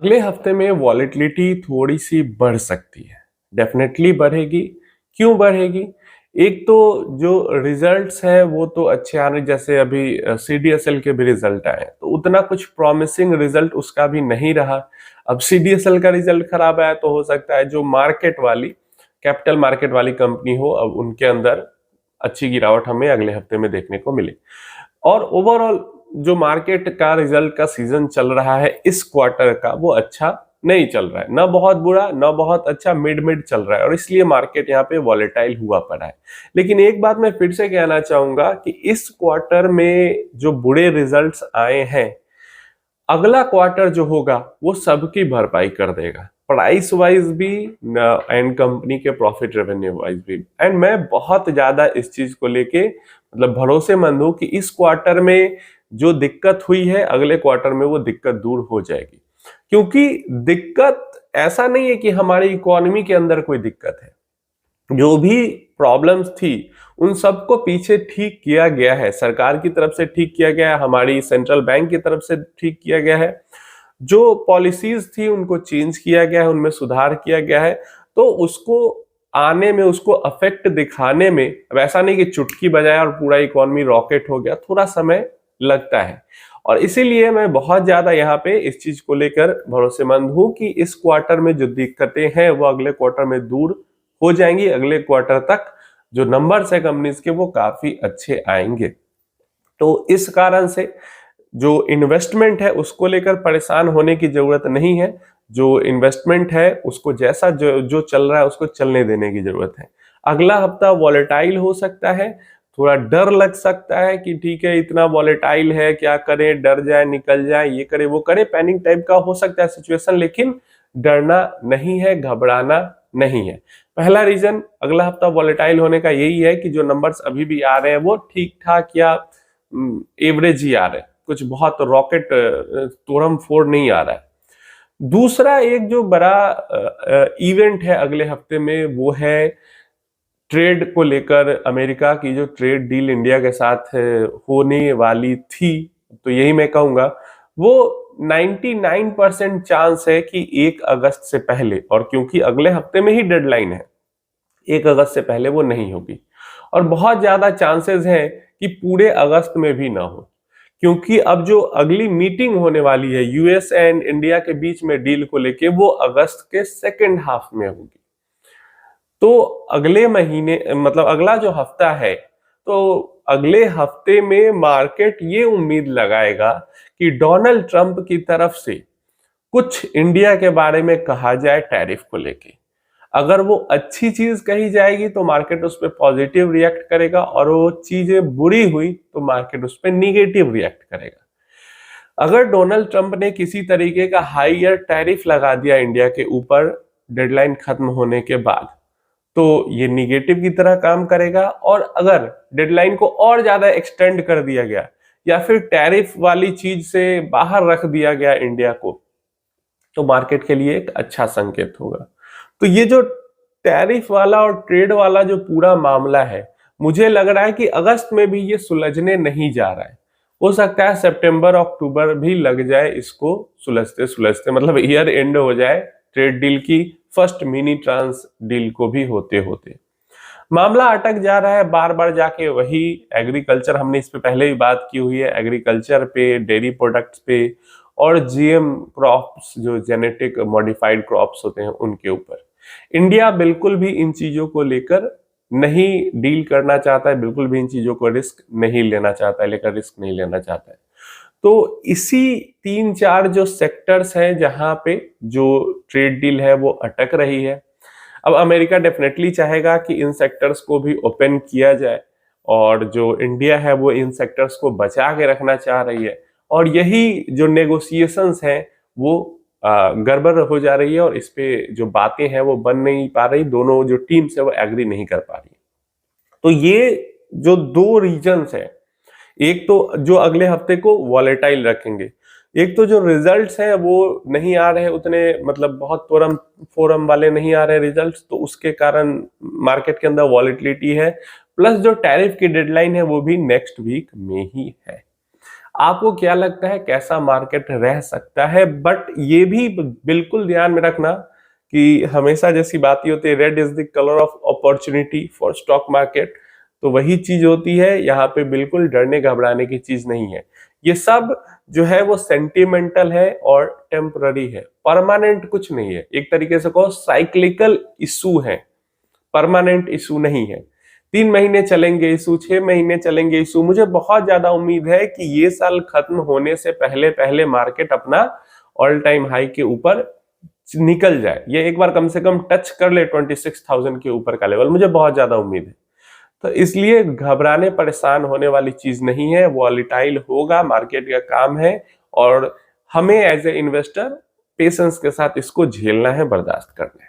अगले हफ्ते में वॉलेटिलिटी थोड़ी सी बढ़ सकती है। डेफिनेटली बढ़ेगी। क्यों बढ़ेगी? एक तो जो रिजल्ट्स हैं वो तो अच्छे आ रहे, जैसे अभी सीडीएसएल के भी रिजल्ट आए तो उतना कुछ प्रॉमिसिंग रिजल्ट उसका भी नहीं रहा। अब सीडीएसएल का रिजल्ट खराब आया तो हो सकता है जो मार्केट वाली कैपिटल मार्केट वाली कंपनी हो, अब उनके अंदर अच्छी गिरावट हमें अगले हफ्ते में देखने को मिले। और ओवरऑल जो मार्केट का रिजल्ट का सीजन चल रहा है इस क्वार्टर का, वो अच्छा नहीं चल रहा है। ना बहुत बुरा ना बहुत अच्छा, मिड मिड चल रहा है, और इसलिए मार्केट यहाँ पे वॉलेटाइल हुआ पड़ा है। लेकिन एक बात मैं फिर से कहना चाहूंगा कि इस क्वार्टर में जो बुरे रिजल्ट्स आए हैं, अगला क्वार्टर जो होगा वो सबकी भरपाई कर देगा, प्राइस वाइज भी एंड कंपनी के प्रॉफिट रेवेन्यू वाइज भी। एंड मैं बहुत ज्यादा इस चीज को लेके मतलब भरोसेमंद हूं कि इस क्वार्टर में जो दिक्कत हुई है अगले क्वार्टर में वो दिक्कत दूर हो जाएगी। क्योंकि दिक्कत ऐसा नहीं है कि हमारी इकोनॉमी के अंदर कोई दिक्कत है। जो भी प्रॉब्लम्स थी उन सबको पीछे ठीक किया गया है, सरकार की तरफ से ठीक किया गया है, हमारी सेंट्रल बैंक की तरफ से ठीक किया गया है। जो पॉलिसीज थी उनको चेंज किया गया है, उनमें सुधार किया गया है। तो उसको आने में, उसको अफेक्ट दिखाने में, अब ऐसा नहीं कि चुटकी बजाया और पूरा इकोनॉमी रॉकेट हो गया, थोड़ा समय लगता है। और इसीलिए मैं बहुत ज्यादा यहाँ पे इस चीज को लेकर भरोसेमंद हूं कि इस क्वार्टर में जो दिक्कतें हैं वो अगले क्वार्टर में दूर हो जाएंगी। अगले क्वार्टर तक जो नंबर्स है कंपनीज के वो काफी अच्छे आएंगे। तो इस कारण से जो इन्वेस्टमेंट है उसको लेकर परेशान होने की जरूरत नहीं है। जो इन्वेस्टमेंट है उसको जैसा जो चल रहा है उसको चलने देने की जरूरत है। अगला हफ्ता वॉलेटाइल हो सकता है, थोड़ा डर लग सकता है कि ठीक है इतना वॉलेटाइल है, क्या करें, डर जाए, निकल जाए, ये करे वो करे, पैनिक टाइप का हो सकता है सिचुएशन। लेकिन डरना नहीं है, घबराना नहीं है। पहला रीजन अगला हफ्ता वॉलेटाइल होने का यही है कि जो नंबर्स अभी भी आ रहे हैं वो ठीक ठाक या एवरेज ही आ रहे हैं, कुछ बहुत रॉकेट तोड़म फोड़ नहीं आ रहा है। दूसरा एक जो बड़ा इवेंट है अगले हफ्ते में वो है ट्रेड को लेकर। अमेरिका की जो ट्रेड डील इंडिया के साथ होने वाली थी, तो यही मैं कहूंगा वो 99% चांस है कि 1 अगस्त से पहले, और क्योंकि अगले हफ्ते में ही डेडलाइन है, 1 अगस्त से पहले वो नहीं होगी। और बहुत ज्यादा चांसेस हैं कि पूरे अगस्त में भी ना हो, क्योंकि अब जो अगली मीटिंग होने वाली है यूएस एंड इंडिया के बीच में डील को लेके वो अगस्त के सेकेंड हाफ में होगी। तो अगले महीने मतलब अगला जो हफ्ता है, तो अगले हफ्ते में मार्केट ये उम्मीद लगाएगा कि डोनाल्ड ट्रंप की तरफ से कुछ इंडिया के बारे में कहा जाए टैरिफ को लेके। अगर वो अच्छी चीज कही जाएगी तो मार्केट उस पर पॉजिटिव रिएक्ट करेगा, और वो चीजें बुरी हुई तो मार्केट उस पर निगेटिव रिएक्ट करेगा। अगर डोनाल्ड ट्रंप ने किसी तरीके का हाईयर टैरिफ लगा दिया इंडिया के ऊपर डेडलाइन खत्म होने के बाद, तो ये निगेटिव की तरह काम करेगा। और अगर डेडलाइन को और ज्यादा एक्सटेंड कर दिया गया या फिर टैरिफ वाली चीज से बाहर रख दिया गया इंडिया को, तो मार्केट के लिए एक अच्छा संकेत होगा। तो ये जो टैरिफ वाला और ट्रेड वाला जो पूरा मामला है, मुझे लग रहा है कि अगस्त में भी ये सुलझने नहीं जा रहा है। हो सकता है सितंबर अक्टूबर भी लग जाए इसको सुलझते सुलझते, मतलब ईयर एंड हो जाए ट्रेड डील की फर्स्ट मिनी ट्रांस डील को भी होते होते। मामला अटक जा रहा है बार बार जाके वही एग्रीकल्चर, हमने इस पे पहले भी बात की हुई है, एग्रीकल्चर पे, डेयरी प्रोडक्ट्स पे और जीएम क्रॉप्स, जो जेनेटिक मॉडिफाइड क्रॉप्स होते हैं उनके ऊपर। इंडिया बिल्कुल भी इन चीजों को लेकर नहीं डील करना चाहता है, बिल्कुल भी इन चीजों को रिस्क नहीं लेना चाहता है, लेकर रिस्क नहीं लेना चाहता है। तो इसी 3-4 जो सेक्टर्स हैं जहां पे जो ट्रेड डील है वो अटक रही है। अब अमेरिका डेफिनेटली चाहेगा कि इन सेक्टर्स को भी ओपन किया जाए, और जो इंडिया है वो इन सेक्टर्स को बचा के रखना चाह रही है। और यही जो नेगोशिएशंस हैं वो गड़बड़ हो जा रही है, और इस पे जो बातें हैं वो बन नहीं पा रही, दोनों जो टीम्स है वो एग्री नहीं कर पा रही। तो ये जो दो रीजन्स है, एक तो जो अगले हफ्ते को वॉलेटाइल रखेंगे, एक तो जो रिजल्ट्स हैं वो नहीं आ रहे उतने, मतलब बहुत फोरम फोरम वाले नहीं आ रहे रिजल्ट्स, तो उसके कारण मार्केट के अंदर वॉलेटिलिटी है। प्लस जो टैरिफ की डेडलाइन है वो भी नेक्स्ट वीक में ही है। आपको क्या लगता है कैसा मार्केट रह सकता है? बट ये भी बिल्कुल ध्यान में रखना कि हमेशा जैसी बात ही होती है, red is the colour of opportunity for stock market. तो वही चीज होती है यहाँ पे, बिल्कुल डरने घबराने की चीज नहीं है। ये सब जो है वो सेंटिमेंटल है और टेम्पररी है, परमानेंट कुछ नहीं है। एक तरीके से कहो साइक्लिकल इशू है, परमानेंट इशू नहीं है। 3 महीने चलेंगे इशू, 6 महीने चलेंगे इशू। मुझे बहुत ज्यादा उम्मीद है कि ये साल खत्म होने से पहले पहले मार्केट अपना ऑल टाइम हाई के ऊपर निकल जाए, ये एक बार कम से कम टच कर ले 26,000 के ऊपर का लेवल, मुझे बहुत ज्यादा उम्मीद है। तो इसलिए घबराने परेशान होने वाली चीज नहीं है, वॉलेटाइल होगा, मार्केट का काम है। और हमें एज ए इन्वेस्टर पेशेंस के साथ इसको झेलना है, बर्दाश्त करना है।